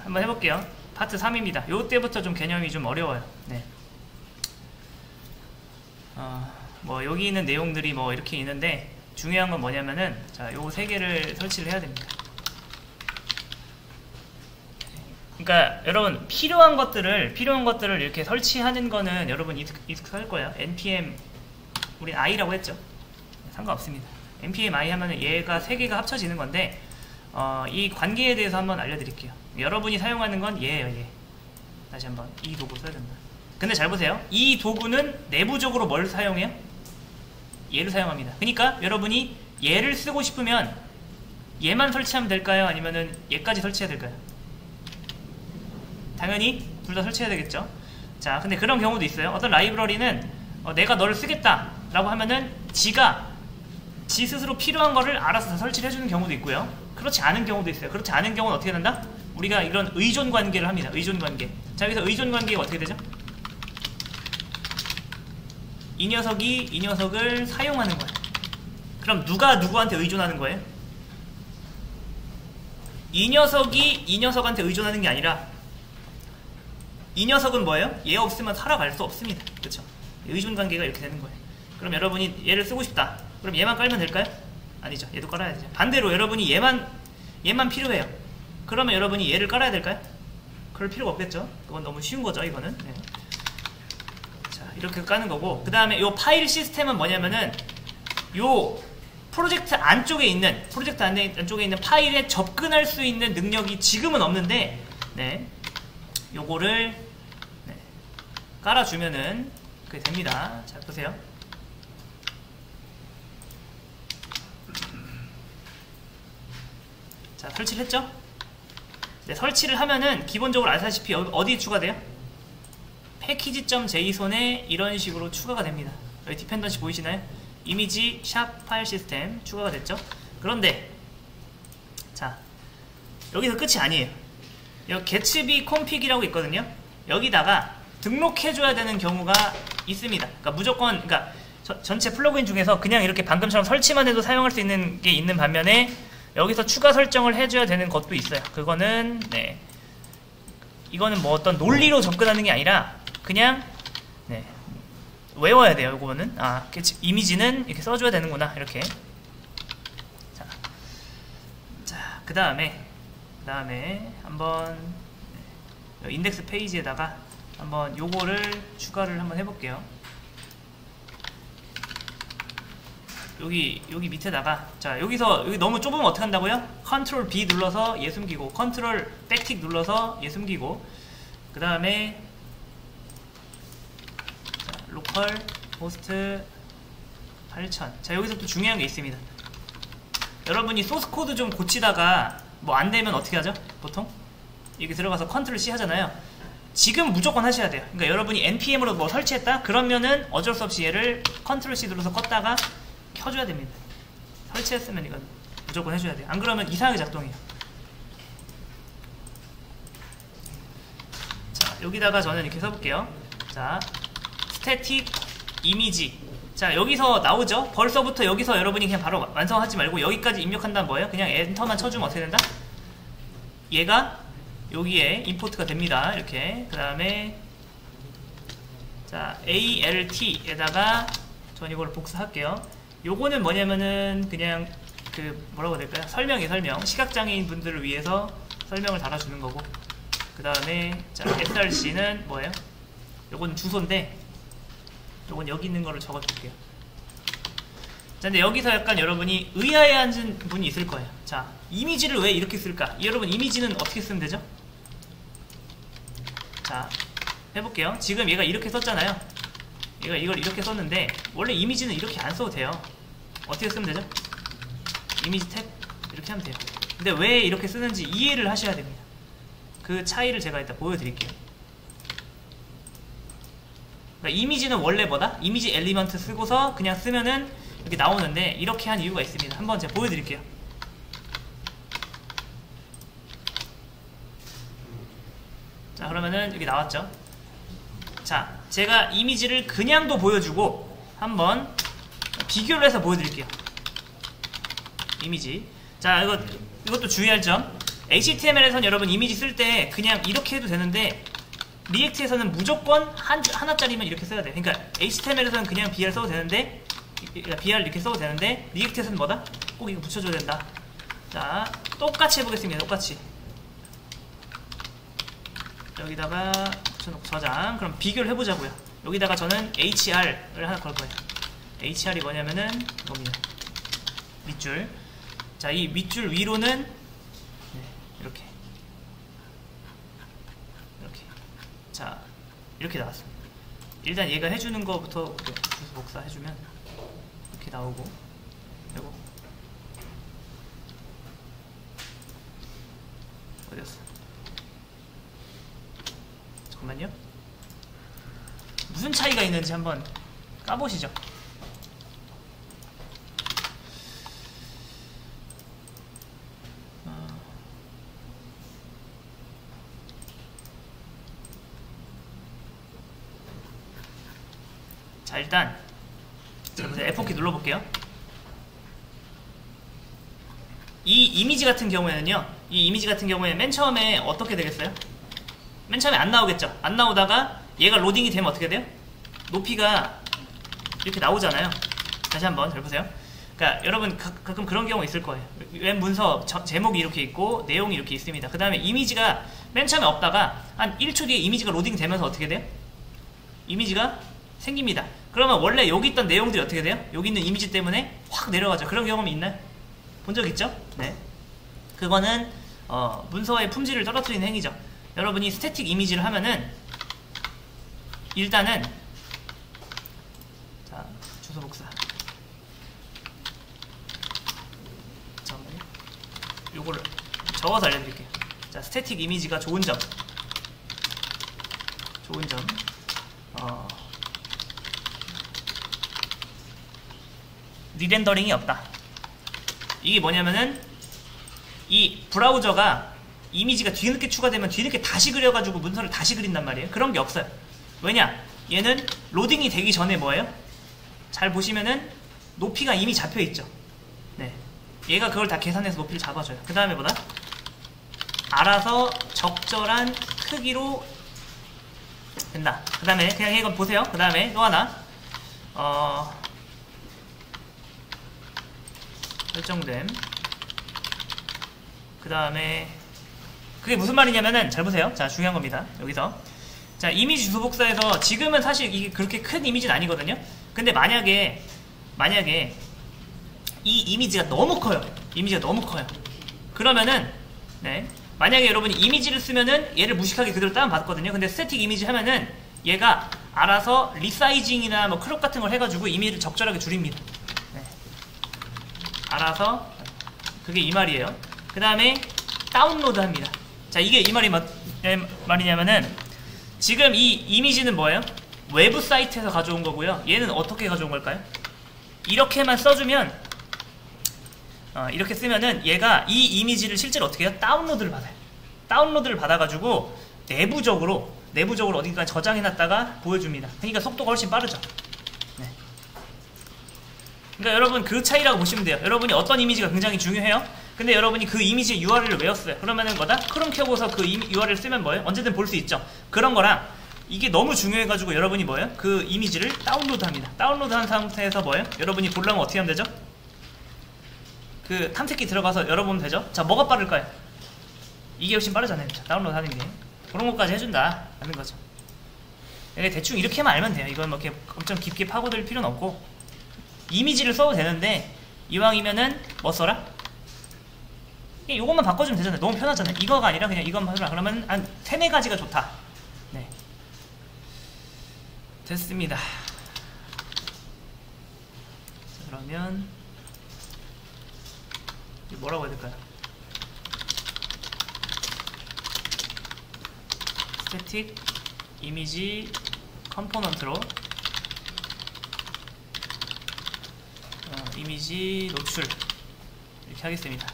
한번 해볼게요. 파트 3입니다. 요때부터 좀 개념이 좀 어려워요. 네. 뭐 여기 있는 내용들이 뭐 이렇게 있는데 중요한 건 뭐냐면은 자, 요 세 개를 설치를 해야 됩니다. 그러니까 여러분 필요한 것들을 이렇게 설치하는 거는 여러분 익숙할 거예요. npm 우린 i라고 했죠. 상관없습니다. npm i 하면은 얘가 세 개가 합쳐지는 건데 이 관계에 대해서 한번 알려드릴게요. 여러분이 사용하는 건 얘예요. 얘. 다시 한번 이 도구 써야 된다. 근데 잘 보세요. 이 도구는 내부적으로 뭘 사용해요? 얘를 사용합니다. 그러니까 여러분이 얘를 쓰고 싶으면 얘만 설치하면 될까요? 아니면은 얘까지 설치해야 될까요? 당연히 둘 다 설치해야 되겠죠. 자, 근데 그런 경우도 있어요. 어떤 라이브러리는 내가 너를 쓰겠다 라고 하면은 지 스스로 필요한 거를 알아서 다 설치를 해주는 경우도 있고요. 그렇지 않은 경우도 있어요. 그렇지 않은 경우는 어떻게 된다? 우리가 이런 의존 관계를 합니다. 의존 관계. 자, 여기서 의존 관계가 어떻게 되죠? 이 녀석이 이 녀석을 사용하는 거예요. 그럼 누가 누구한테 의존하는 거예요? 이 녀석이 이 녀석한테 의존하는 게 아니라 이 녀석은 뭐예요? 얘 없으면 살아갈 수 없습니다. 그렇죠? 의존 관계가 이렇게 되는 거예요. 그럼 여러분이 얘를 쓰고 싶다. 그럼 얘만 깔면 될까요? 아니죠. 얘도 깔아야 되죠. 반대로 여러분이 얘만 필요해요. 그러면 여러분이 얘를 깔아야 될까요? 그럴 필요가 없겠죠. 그건 너무 쉬운 거죠. 이거는. 네. 자, 이렇게 까는 거고, 그 다음에 요 파일 시스템은 뭐냐면은 요 프로젝트 안쪽에 있는 파일에 접근할 수 있는 능력이 지금은 없는데, 네, 요거를 네, 깔아주면은 그게 됩니다. 자, 보세요. 자, 설치를 했죠? 네, 설치를 하면은 기본적으로 아시다시피 어디에 추가돼요? 패키지.json에 이런 식으로 추가가 됩니다. 여기 디펜던시 보이시나요? 이미지 샵 파일 시스템 추가가 됐죠? 그런데 자, 여기서 끝이 아니에요. 여기 getB config이라고 있거든요. 여기다가 등록해줘야 되는 경우가 있습니다. 그러니까 무조건, 그러니까 전체 플러그인 중에서 그냥 이렇게 방금처럼 설치만 해도 사용할 수 있는 게 있는 반면에 여기서 추가 설정을 해줘야 되는 것도 있어요. 그거는 네, 이거는 뭐 어떤 논리로 접근하는 게 아니라 그냥 네, 외워야 돼요. 이거는 이미지는 이렇게 써줘야 되는구나. 이렇게. 자, 그 다음에 한번 인덱스 페이지에다가 한번 요거를 추가를 한번 해볼게요. 여기 밑에다가, 자, 여기 너무 좁으면 어떻게 한다고요? 컨트롤 B 눌러서 얘 숨기고, 컨트롤 백틱 눌러서 얘 숨기고, 그 다음에 로컬 호스트 8000. 자, 여기서 또 중요한 게 있습니다. 여러분이 소스 코드 좀 고치다가 뭐 안 되면 어떻게 하죠? 보통 여기 들어가서 컨트롤 C 하잖아요. 지금 무조건 하셔야 돼요. 그러니까 여러분이 npm으로 뭐 설치했다? 그러면은 어쩔 수 없이 얘를 컨트롤 C 눌러서 껐다가 켜줘야 됩니다. 설치했으면 이건 무조건 해줘야 돼요. 안 그러면 이상하게 작동해요. 자, 여기다가 저는 이렇게 써볼게요. 자, 스태틱 이미지. 자, 여기서 나오죠? 벌써부터 여기서 여러분이 그냥 바로 완성하지 말고 여기까지 입력한다면 뭐예요? 그냥 엔터만 쳐주면 어떻게 된다? 얘가 여기에 임포트가 됩니다. 이렇게. 그 다음에 자, alt에다가 전 이걸 복사할게요. 요거는 뭐냐면은 그냥 그 뭐라고 해야 될까요? 설명. 시각장애인 분들을 위해서 설명을 달아주는 거고, 그 다음에 자, src는 뭐예요? 요건 주소인데 요건 여기 있는 거를 적어줄게요. 자, 근데 여기서 약간 여러분이 의아해하는 분이 있을 거예요. 자, 이미지를 왜 이렇게 쓸까? 여러분, 이미지는 어떻게 쓰면 되죠? 자, 해볼게요. 지금 얘가 이렇게 썼잖아요. 얘가 이걸 이렇게 썼는데 원래 이미지는 이렇게 안 써도 돼요. 어떻게 쓰면 되죠? 이미지 탭 이렇게 하면 돼요. 근데 왜 이렇게 쓰는지 이해를 하셔야 됩니다. 그 차이를 제가 이따 보여드릴게요. 그러니까 이미지는 원래 뭐다? 이미지 엘리먼트 쓰고서 그냥 쓰면은 이렇게 나오는데 이렇게 한 이유가 있습니다. 한번 제가 보여드릴게요. 자, 그러면은 여기 나왔죠? 자, 제가 이미지를 그냥도 보여주고 한번 비교를 해서 보여드릴게요. 이미지. 자, 이것도 주의할 점. HTML에서는 여러분 이미지 쓸 때 그냥 이렇게 해도 되는데 리액트에서는 무조건 하나짜리만 이렇게 써야 돼. 그러니까 HTML에서는 그냥 BR 써도 되는데 BR 이렇게 써도 되는데 리액트에서는 뭐다? 꼭 이거 붙여줘야 된다. 자, 똑같이 해보겠습니다. 똑같이 여기다가 붙여놓고 저장. 그럼 비교를 해보자고요. 여기다가 저는 HR을 하나 걸 거예요. HR이 뭐냐면은 이겁니다. 밑줄. 자, 이 밑줄 위로는 이렇게 자, 이렇게 나왔습니다. 일단 얘가 해주는 거부터 주소 복사 해주면 이렇게 나오고, 그리고 어디였어? 잠깐만요. 무슨 차이가 있는지 한번 까보시죠. 자, 일단 F4키 눌러볼게요. 이 이미지 같은 경우에는요, 이 이미지 같은 경우에 맨 처음에 어떻게 되겠어요? 맨 처음에 안 나오겠죠. 안 나오다가 얘가 로딩이 되면 어떻게 돼요? 높이가 이렇게 나오잖아요. 다시 한번 잘 보세요. 그러니까 여러분 가끔 그런 경우 있을 거예요. 웹 문서 제목이 이렇게 있고 내용이 이렇게 있습니다. 그 다음에 이미지가 맨 처음에 없다가 한 1초 뒤에 이미지가 로딩 되면서 어떻게 돼요? 이미지가 생깁니다. 그러면 원래 여기 있던 내용들이 어떻게 돼요? 여기 있는 이미지 때문에 확 내려가죠. 그런 경험이 있나요? 본 적 있죠? 네. 그거는 문서의 품질을 떨어뜨리는 행위죠. 여러분이 스태틱 이미지를 하면은 일단은 자, 주소 복사. 잠깐만요. 요거를 적어서 알려드릴게요. 자, 스태틱 이미지가 좋은 점. 리렌더링이 없다. 이게 뭐냐면은 이 브라우저가 이미지가 뒤늦게 추가되면 뒤늦게 다시 그려가지고 문서를 다시 그린단 말이에요. 그런 게 없어요. 왜냐? 얘는 로딩이 되기 전에 뭐예요? 잘 보시면은 높이가 이미 잡혀있죠. 네. 얘가 그걸 다 계산해서 높이를 잡아줘요. 그 다음에 뭐다? 알아서 적절한 크기로 된다. 그 다음에 그냥 이건 보세요. 그 다음에 또 하나 설정됨. 그 다음에 그게 무슨 말이냐면은 잘 보세요. 자, 중요한 겁니다. 여기서 자, 이미지 주소 복사해서 지금은 사실 이게 그렇게 큰 이미지는 아니거든요. 근데 만약에 이 이미지가 너무 커요. 그러면은 네, 만약에 여러분이 이미지를 쓰면은 얘를 무식하게 그대로 다운받거든요. 근데 스태틱 이미지 하면은 얘가 알아서 리사이징이나 뭐 크롭 같은 걸 해가지고 이미지를 적절하게 줄입니다. 네. 알아서 그게 이 말이에요. 그 다음에 다운로드 합니다. 자, 이게 이 말이냐면은 지금 이 이미지는 뭐예요? 외부 사이트에서 가져온 거고요. 얘는 어떻게 가져온 걸까요? 이렇게만 써주면 이렇게 쓰면은 얘가 이 이미지를 실제로 어떻게 해요? 다운로드를 받아요. 다운로드를 받아가지고 내부적으로 어딘가 저장해놨다가 보여줍니다. 그러니까 속도가 훨씬 빠르죠. 네. 그러니까 여러분 그 차이라고 보시면 돼요. 여러분이 어떤 이미지가 굉장히 중요해요. 근데 여러분이 그 이미지의 URL을 외웠어요. 그러면은 뭐다? 크롬 켜고서 그 URL 쓰면 뭐예요? 언제든 볼 수 있죠. 그런 거랑 이게 너무 중요해가지고 여러분이 뭐예요? 그 이미지를 다운로드합니다. 다운로드한 상태에서 뭐예요? 여러분이 보려면 어떻게 하면 되죠? 그 탐색기 들어가서 열어보면 되죠? 자, 뭐가 빠를까요? 이게 훨씬 빠르잖아요. 자, 다운로드 하는 게. 그런 것까지 해준다. 하는 거죠. 대충 이렇게만 알면 돼요. 이건 뭐 이렇게 엄청 깊게 파고들 필요는 없고. 이미지를 써도 되는데, 이왕이면은 뭐 써라? 이것만 바꿔주면 되잖아요. 너무 편하잖아요. 이거가 아니라 그냥 이것만 해라. 그러면 한 3, 4가지가 좋다. 네. 됐습니다. 자, 그러면 뭐라고 해야 될까요? 스태틱 이미지 컴포넌트로 이미지 노출 이렇게 하겠습니다.